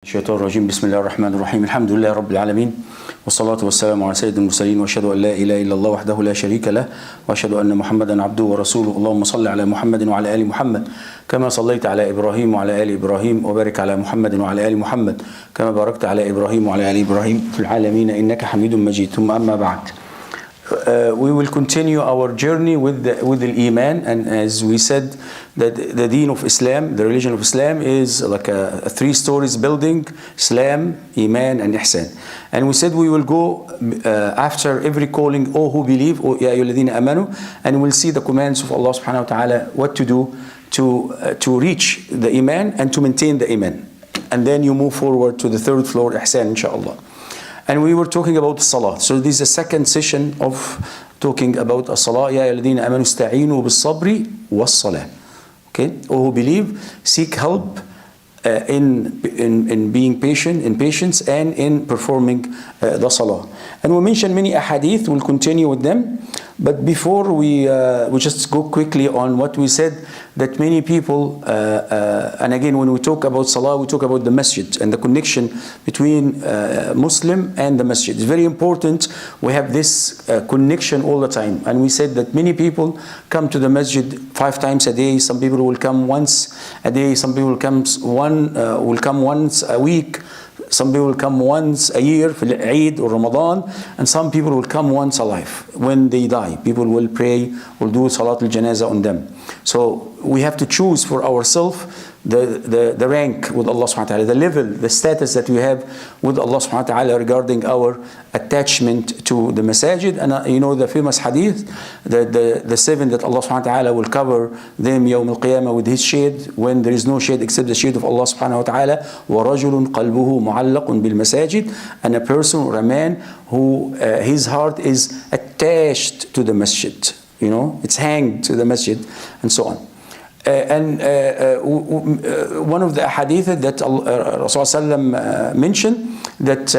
الشيطان الرجيم. بسم الله الرحمن الرحيم. الحمد لله رب العالمين، والصلاة والسلام على سيد المرسلين، وأشهد أن لا إله إلا الله وحده لا شريك له، وأشهد أن محمدا عبده ورسوله. اللهم صل على محمد وعلى آل محمد كما صليت على إبراهيم وعلى آل إبراهيم، وبارك على محمد وعلى آل محمد كما باركت على إبراهيم وعلى آل إبراهيم في العالمين إنك حميد مجيد. ثم أما بعد. We will continue our journey with the Eman, and as we said, that the deen of Islam, the religion of Islam, is like a 3 stories building: Islam, Eman, and Ihsan. And we said we will go after every calling, "Oh who believe, oh ya ayyuhalladhina amanu," and we'll see the commands of Allah subhanahu wa ta'ala, what to do to reach the Eman and to maintain the Eman. And then you move forward to the 3rd floor, Ihsan, inshallah. And we were talking about Salah. So this is the second session of talking about Salah. Ya ayyuhalladhina amanu ista'inu bis-sabri was-salah. Okay? Or who believe, seek help in being patient, in patience, and in performing the Salah. And we mentioned many ahadith. We'll continue with them. But before we just go quickly on what we said, that many people, and again when we talk about Salah, we talk about the masjid and the connection between Muslim and the masjid. It's very important we have this connection all the time. And we said that many people come to the masjid 5 times a day. Some people will come once a day. Some people will come once a week. Some people will come once a year for Eid or Ramadan, and some people will come once a life. When they die, people will pray, will do Salat al-Janazah on them. So we have to choose for ourselves the rank with Allah subhanahu wa ta'ala, the level, the status that we have with Allah subhanahu wa ta'ala regarding our attachment to the masajid. And you know the famous hadith, the 7 that Allah subhanahu wa ta'ala will cover them yawm al-qiyamah with his shade, when there is no shade except the shade of Allah subhanahu wa ta'ala. وَرَجُلٌ قَلْبُهُ مُعَلَّقٌ بِالْمَسَاجِدِ, and a person or a man who his heart is attached to the masjid. You know, it's hanged to the masjid, and so on. One of the hadith that Rasulullah mentioned, that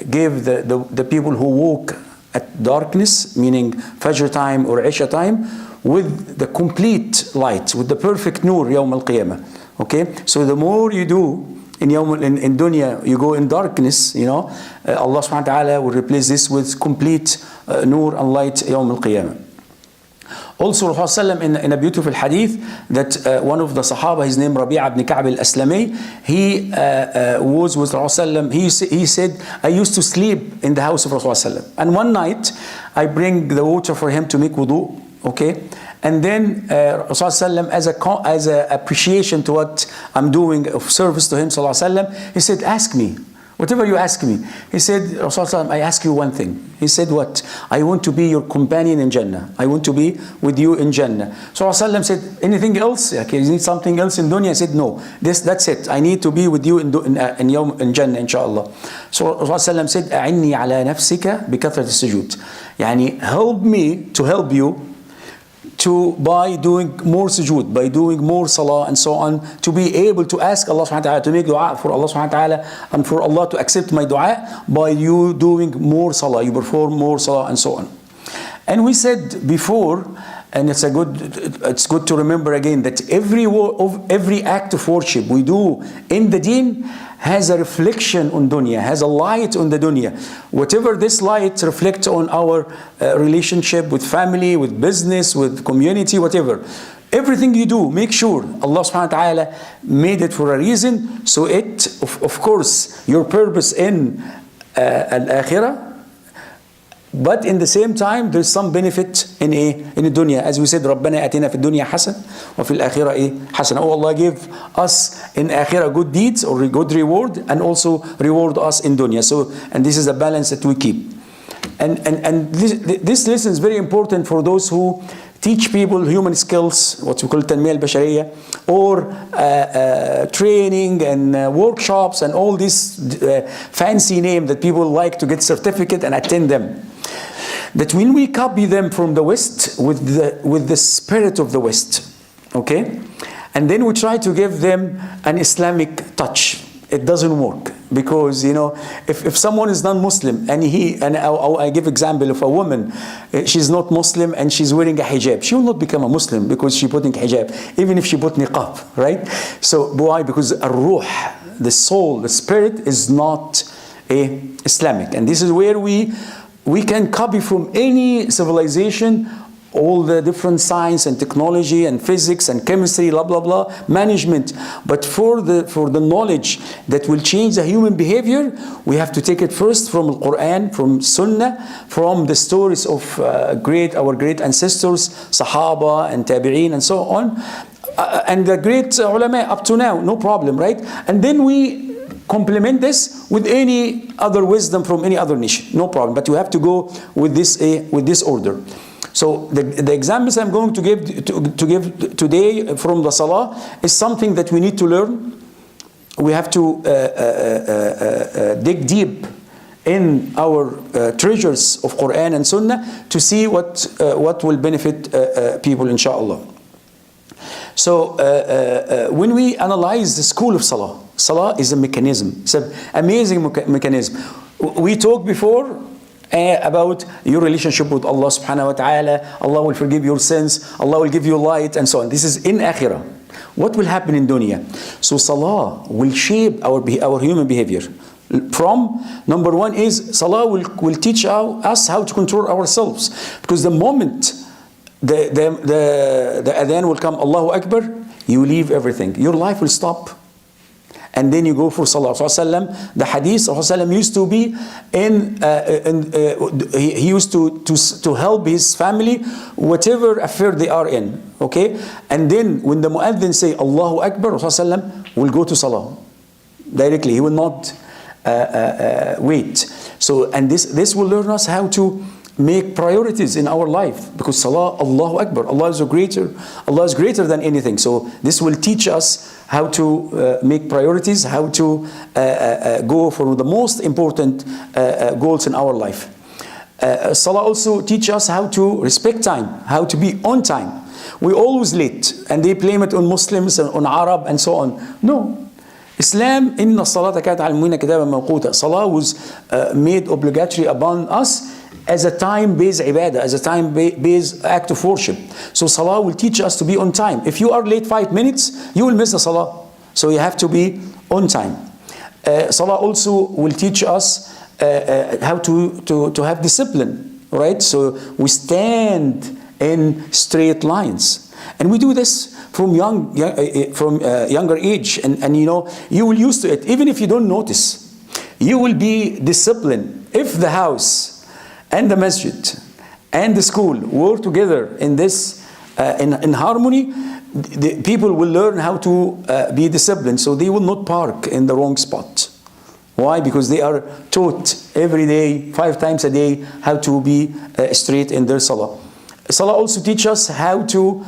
gave the people who walk at darkness, meaning Fajr time or Isha time, with the complete light, with the perfect nur yawm al-qiyamah. Okay, so the more you do in dunya, you go in darkness, you know, Allah subhanahu wa ta'ala will replace this with complete nur and light yawm al-qiyamah. Also, Rasulullah in a beautiful hadith, that one of the Sahaba, his name Rabi' ibn Ka'b al-Aslami, he was with Rasulullah. He said, I used to sleep in the house of Rasulullah, and one night I bring the water for him to make wudu, okay? And then Rasulullah, as a appreciation to what I'm doing of service to him, he said, ask me. Whatever you ask me. He said, Rasulullah, I ask you one thing. He said, what? I want to be your companion in Jannah. I want to be with you in Jannah. So Rasulullah said, anything else? Okay, you need something else in dunya? I said, no. That's it. I need to be with you in Jannah, inshallah. So Rasulullah said, أعني على نفسك بكثرة السجود. يعني help me to help you by doing more sujood, by doing more salah and so on, to be able to ask Allah subhanahu wa ta'ala, to make dua for Allah subhanahu wa ta'ala, and for Allah to accept my dua by you doing more salah, you perform more salah and so on. And we said before, and it's good to remember again, that every act of worship we do in the deen has a reflection on dunya, has a light on the dunya. Whatever this light reflects on our relationship with family, with business, with community, whatever. Everything you do, make sure Allah subhanahu wa ta'ala made it for a reason. So of course, your purpose in al-akhirah, but in the same time, there's some benefit in the dunya. As we said, رَبَّنَا أَتِنَا فِي الدُّنْيَا حَسَنًا وَفِي الْآخِرَةِ حَسَنًا. Oh, Allah give us in akhirah good deeds or good reward, and also reward us in dunya. So, and this is a balance that we keep. And this lesson is very important for those who teach people human skills, what we call tanmiyah al-bashariyah, or training and workshops and all this fancy name that people like to get certificate and attend them. That when we copy them from the West with the spirit of the West, okay, and then we try to give them an Islamic touch, it doesn't work. Because, you know, if someone is non-Muslim, and I give example of a woman, she's not Muslim and she's wearing a hijab, she will not become a Muslim because she's putting hijab, even if she put niqab, right? So why? Because ar-ruh, the soul, the spirit is not Islamic. And this is where we can copy from any civilization all the different science and technology and physics and chemistry, blah blah blah, management. But for the knowledge that will change the human behavior, we have to take it first from the Quran, from Sunnah, from the stories of our great ancestors, Sahaba and Tabi'een and so on, and the great ulama up to now, no problem, right? And then we complement this with any other wisdom from any other nation, no problem. But you have to go with this order. So the examples I'm going to give today from the Salah is something that we need to learn. We have to dig deep in our treasures of Quran and Sunnah to see what will benefit people, inshallah. So when we analyze the school of Salah, Salah is a mechanism. It's an amazing mechanism. We talked before about your relationship with Allah subhanahu wa ta'ala. Allah will forgive your sins, Allah will give you light, and so on. This is in akhirah. What will happen in dunya? So Salah will shape our human behavior. From number one is Salah will teach us how to control ourselves, because the moment the adhan will come, Allahu Akbar, you leave everything. Your life will stop. And then you go for Salah. The hadith of used to be he used to help his family, whatever affair they are in. Okay? And then when the mu'adhin say Allahu Akbar, Rasulullah will go to Salah directly. He will not wait. So, and this will learn us how to make priorities in our life, because Salah, Allahu Akbar, Allah is greater than anything. So this will teach us how to make priorities, how to go for the most important goals in our life. Salah also teach us how to respect time, how to be on time. We're always late, and they blame it on Muslims and on Arab and so on. No. Islam, inna salata kanat ala al-mu'minina kitaban mawquta. Salah was made obligatory upon us as a time-based ibadah, as a time-based act of worship. So Salah will teach us to be on time. If you are late 5 minutes, you will miss the Salah. So you have to be on time. Salah also will teach us how to have discipline, right? So we stand in straight lines. And we do this from younger age. And you know, you will used to it. Even if you don't notice, you will be disciplined. If the house and the masjid and the school work together in this in harmony, the people will learn how to be disciplined, so they will not park in the wrong spot. Why? Because they are taught every day, 5 times a day, how to be straight in their Salah. Salah also teaches us how to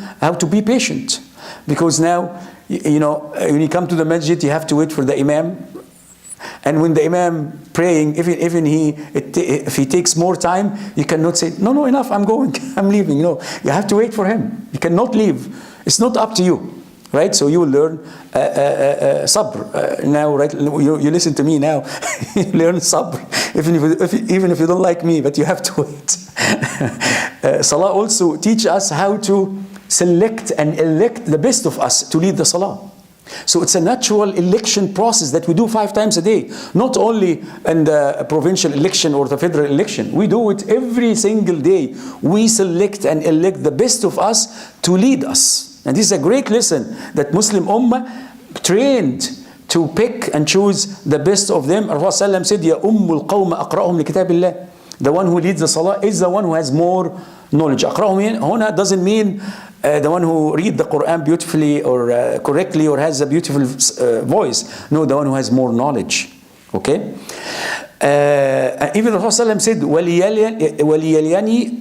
be patient, because now, you know, when you come to the masjid, you have to wait for the imam. And when the imam praying, if he takes more time, you cannot say, no, enough, I'm going, I'm leaving. No, you have to wait for him. You cannot leave. It's not up to you, right? So you will learn sabr now, right? You listen to me now. You learn sabr, even if you don't like me, but you have to wait. Salah also teach us how to select and elect the best of us to lead the Salah. So it's a natural election process that we do 5 times a day. Not only in the provincial election or the federal election. We do it every single day. We select and elect the best of us to lead us. And this is a great lesson that Muslim Ummah trained to pick and choose the best of them. Rasulullah said, Ya ummul qawma aqra'uhum li kitabillah. The one who leads the Salah is the one who has more knowledge. Aqra'uhum huna doesn't mean the one who read the Quran beautifully or correctly or has a beautiful voice. No, the one who has more knowledge. Okay? Even the Prophet said, وَلِيَلْيَنِي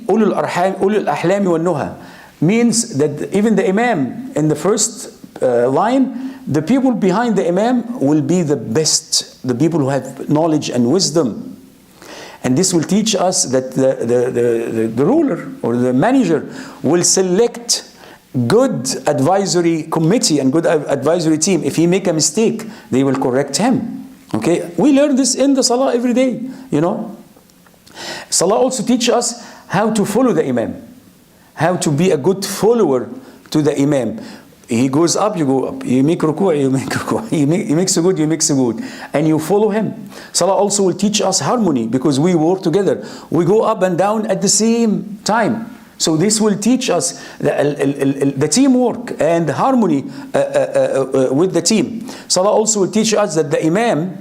أُولُو الْأَحْلَامِ وَالنُّهَى. Means that even the Imam in the first line, the people behind the Imam will be the best, the people who have knowledge and wisdom. And this will teach us that the ruler or the manager will select good advisory committee and good advisory team. If he make a mistake, they will correct him. Okay, we learn this in the Salah every day, you know. Salah also teaches us how to follow the Imam, how to be a good follower to the Imam. He goes up, you go up. You make ruku', you make ruku'. He makes sujood, you make sujood. And you follow him. Salah also will teach us harmony because we work together. We go up and down at the same time. So this will teach us the teamwork and harmony with the team. Salah also will teach us that the imam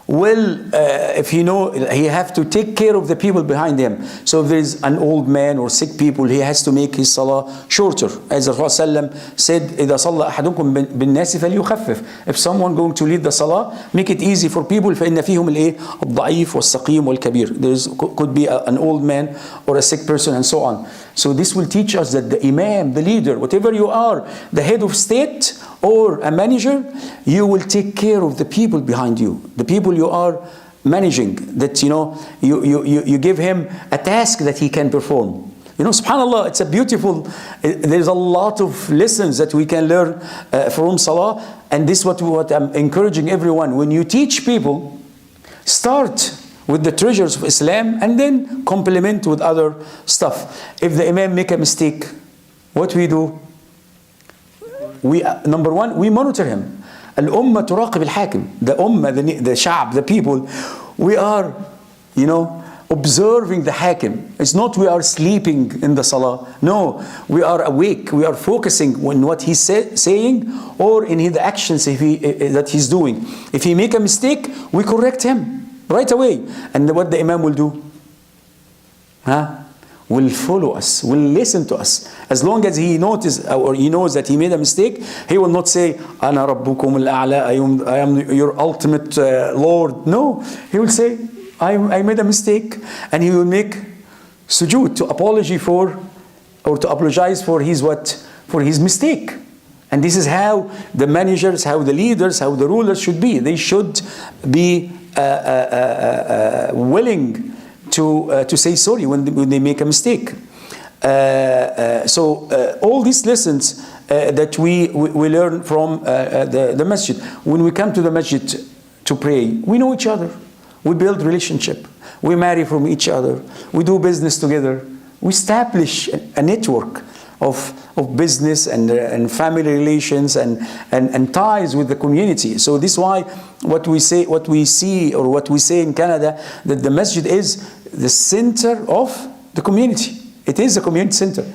will, if he have to take care of the people behind him. So if there is an old man or sick people, he has to make his salah shorter. As the Prophet said, إِذَا صَلَّى أَحَدُكُمْ بِالنَّاسِ فَلْيُخَفِّفْ. If someone going to lead the salah, make it easy for people. فَإِنَّ فِيهُمْ الضَّعِيفُ وَالسَّقِيمُ وَالْكَبِيرُ. There could be an old man or a sick person and so on. So this will teach us that the imam, the leader, whatever you are, the head of state or a manager, you will take care of the people behind you, the people you are managing, that you give him a task that he can perform. Subhanallah, it's a beautiful, there's a lot of lessons that we can learn from salah, and this is what I'm encouraging everyone. When you teach people, start with the treasures of Islam and then complement with other stuff. If the imam make a mistake, what we do? Number one, we monitor him. الأمة تراقب الحاكم. The ummah, the sha'b, the people, we are, observing the hakim. It's not we are sleeping in the salah. No, we are awake. We are focusing on what he's saying or in the actions that he's doing. If he make a mistake, we correct him right away. And what the imam will do? Will follow us, will listen to us. As long as he notices or he knows that he made a mistake, he will not say, "Ana rabbukum al-a'la," I am your ultimate Lord. No, he will say, I made a mistake, and he will make sujood to apologize for his mistake. And this is how the managers, how the leaders, how the rulers should be. They should be willing to say sorry when they make a mistake. So all these lessons that we learn from the masjid. When we come to the masjid to pray, we know each other. We build relationship. We marry from each other. We do business together. We establish a network of business and family relations and ties with the community. So this is why what we say in Canada, that the masjid is the center of the community. It is a community center.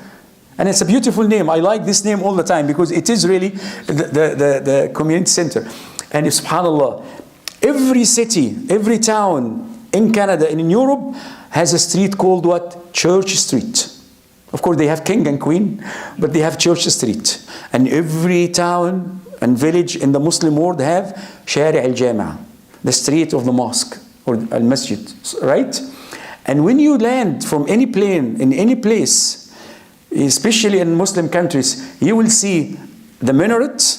And it's a beautiful name. I like this name all the time because it is really the community center. And subhanAllah, every city, every town in Canada and in Europe has a street called what? Church Street. Of course, they have king and queen, but they have Church Street. And every town and village in the Muslim world have Shari' al-Jami'ah, the street of the mosque or al-masjid, right? And when you land from any plane in any place, especially in Muslim countries, you will see the minaret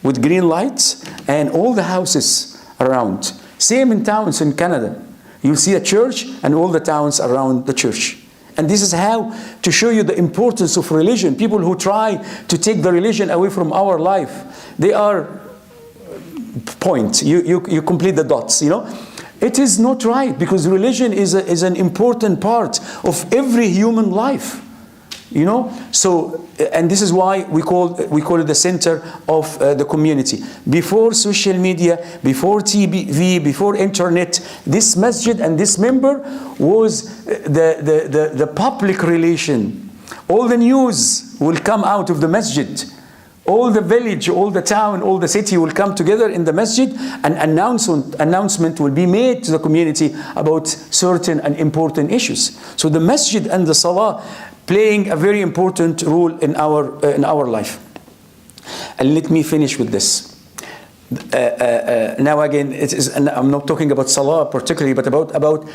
with green lights and all the houses around. Same in towns in Canada. You'll see a church and all the towns around the church. And this is how to show you the importance of religion. People who try to take the religion away from our life, they are point. You complete the dots, It is not right, because religion is an important part of every human life. So, and this is why we call it the center of the community. Before social media, before TV, before internet, this masjid and this member was the public relation. All the news will come out of the masjid. All the village, all the town, all the city will come together in the masjid, and announcement will be made to the community about certain and important issues. So the masjid and the salah playing a very important role in our life. And let me finish with this. Now again, I'm not talking about salah particularly, but about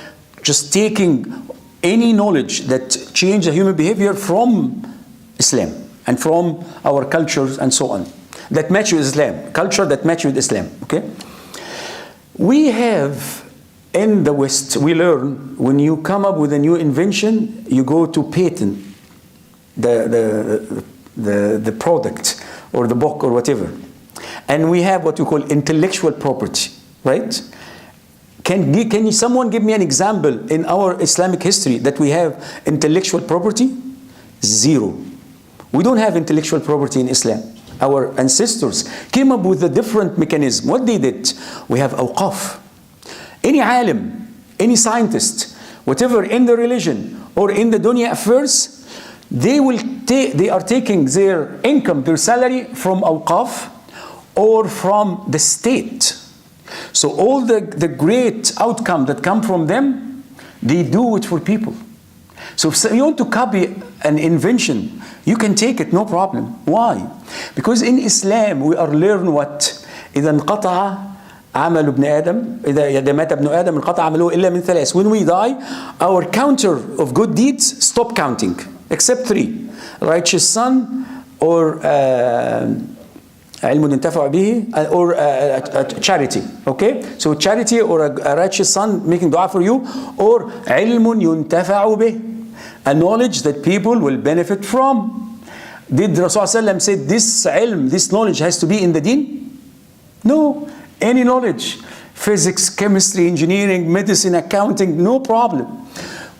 just taking any knowledge that change the human behavior from Islam and from our cultures and so on, that match with Islam, culture that match with Islam. Okay, we have. In the West, we learn when you come up with a new invention, you go to patent the product or the book or whatever. And we have what we call intellectual property, right? Can someone give me an example in our Islamic history that we have intellectual property? Zero. We don't have intellectual property in Islam our ancestors came up with a different mechanism. What they did, we have awqaf. Any alim, any scientist, whatever in the religion or in the dunya affairs, they are taking their income, their salary from awqaf or from the state. So all the great outcome that come from them, they do it for people. So if you want to copy an invention, you can take it, no problem. Why? Because in Islam we are learn what? إذا انقطع عمل ابن آدم إذا مات ابن آدم انقطع عمله إلا من ثلاث. When we die, our counter of good deeds stop counting, except three: righteous son, or علم ينتفع به, or charity. Okay, so charity or a righteous son making dua for you, or علم ينتفع به, a knowledge that people will benefit from. Did Rasulullah say this ilm, this knowledge has to be in the deen? No. Any knowledge, physics, chemistry, engineering, medicine, accounting, no problem.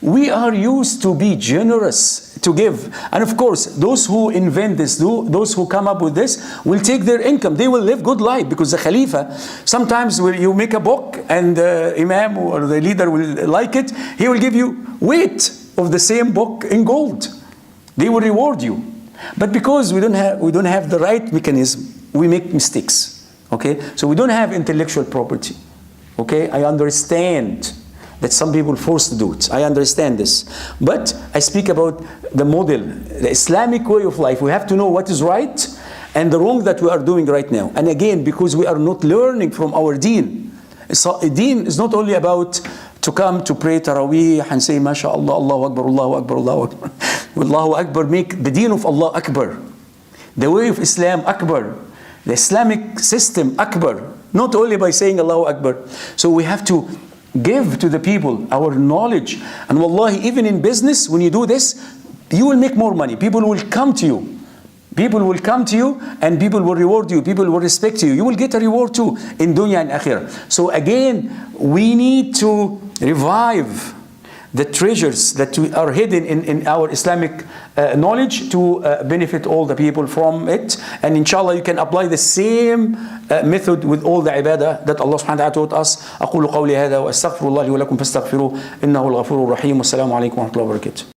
We are used to be generous, to give. And of course, those who invent this, those who come up with this, will take their income. They will live good life, because the Khalifa, sometimes when you make a book and the Imam or the leader will like it, he will give you weight of the same book in gold. They will reward you. But because we don't have the right mechanism, we make mistakes. Okay, so we don't have intellectual property. Okay, I understand that some people forced to do it. I understand this. But I speak about the model, the Islamic way of life. We have to know what is right and the wrong that we are doing right now. And again, because we are not learning from our deen. So deen is not only about to come to pray Taraweeh and say, MashaAllah, Allahu Akbar, Allahu Akbar, Allahu Akbar. Allahu Akbar, make the deen of Allah Akbar. The way of Islam Akbar. The Islamic system Akbar, not only by saying Allahu Akbar. So we have to give to the people our knowledge. And wallahi, even in business, when you do this, you will make more money. People will come to you. People will come to you and people will reward you. People will respect you. You will get a reward too in dunya and akhirah. So again, we need to revive the treasures that are hidden in our Islamic knowledge to benefit all the people from it. And inshallah you can apply the same method with all the ibadah that Allah subhanahu wa ta'ala taught us. أقول قولي هذا وأستغفر الله لي ولكم فاستغفروه إنه الغفور الرحيم والسلام عليكم ورحمة الله وبركاته.